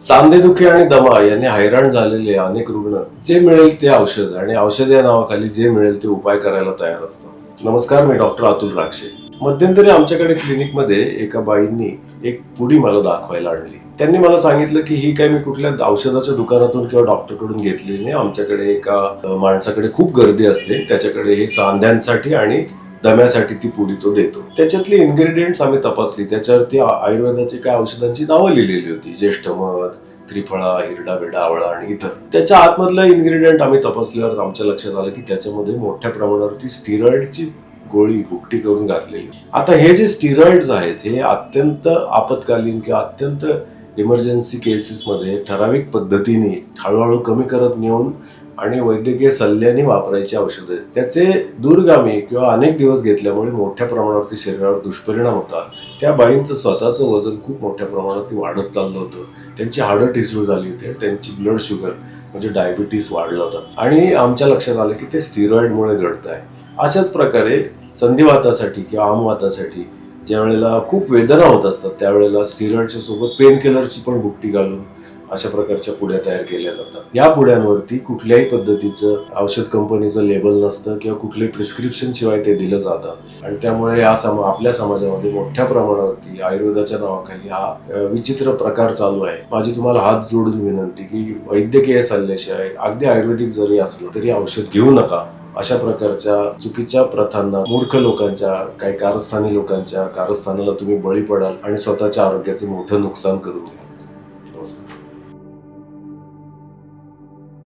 सांधेदुखी आणि दमा यांनी हैराण झालेले अनेक रुग्ण जे मिळेल ते औषध आणि औषध या नावाखाली जे मिळेल ते उपाय करायला तयार असतात. नमस्कार, मी डॉक्टर अतुल राक्षे. मध्यंतरी आमच्याकडे क्लिनिकमध्ये एका बाईंनी एक पुडी मला दाखवायला आणली. त्यांनी मला सांगितलं की ही काय मी कुठल्या औषधाच्या दुकानातून किंवा डॉक्टरकडून घेतलेली नाही. आमच्याकडे एका माणसाकडे खूप गर्दी असते, त्याच्याकडे हे सांध्यांसाठी आणि दम्यासाठी ती पुडी तो देतो. त्याच्यातली इन्ग्रेडियंट्स आम्ही तपासली. त्याच्यावरती आयुर्वेदाची काय औषधांची नावं लिहिलेली होती. ज्येष्ठ मध, त्रिफळा, हिरडा बेडा, आवळा आणि इतर. त्याच्या आतमधला इन्ग्रेडियंट आम्ही तपासल्यावर आमच्या लक्षात आलं की त्याच्यामध्ये मोठ्या प्रमाणावरती स्टिरॉइडची गोळी भुकटी करून घातलेली. आता हे जे स्टिरॉइड्स आहेत हे अत्यंत आपत्कालीन किंवा अत्यंत इमर्जन्सी केसेसमध्ये ठराविक पद्धतीने हळूहळू कमी करत नेऊन आणि वैद्यकीय सल्ल्याने वापरायची औषधं आहेत. त्याचे दूरगामी किंवा अनेक दिवस घेतल्यामुळे मोठ्या प्रमाणावरती शरीरावर दुष्परिणाम होतात. त्या बाईंचं स्वतःचं वजन खूप मोठ्या प्रमाणावरती वाढत चाललं होतं. त्यांची हाडं ठिसूळ झाली होती, त्यांची ब्लड शुगर म्हणजे डायबिटीस वाढला होता आणि आमच्या लक्षात आलं की ते स्टिरॉइडमुळे घडत आहे. अशाच प्रकारे संधिवातासाठी किंवा आमवातासाठी ज्या वेळेला खूप वेदना होत असतात त्यावेळेला स्टिरॉइडच्या सोबत पेन किलरची पण भुकटी घालून अशा प्रकारच्या पुड्या तयार केल्या जातात. या पुड्यांवरती कुठल्याही पद्धतीचं औषध कंपनीचं लेबल नसतं किंवा कुठल्याही प्रिस्क्रिप्शन शिवाय ते दिलं जातं आणि त्यामुळे आपल्या समाजामध्ये मोठ्या प्रमाणावरती आयुर्वेदाच्या नावाखाली हा विचित्र प्रकार चालू आहे. माझी तुम्हाला हात जोडून विनंती की वैद्यकीय सल्ल्याशिवाय अगदी आयुर्वेदिक जरी असलं तरी औषध घेऊ नका. अशा प्रकारच्या चुकीच्या प्रथांना, मूर्ख लोकांच्या, काही कारस्थानी लोकांच्या कारस्थानाला तुम्ही बळी पडाल आणि स्वतःच्या आरोग्याचं मोठं नुकसान करू नये.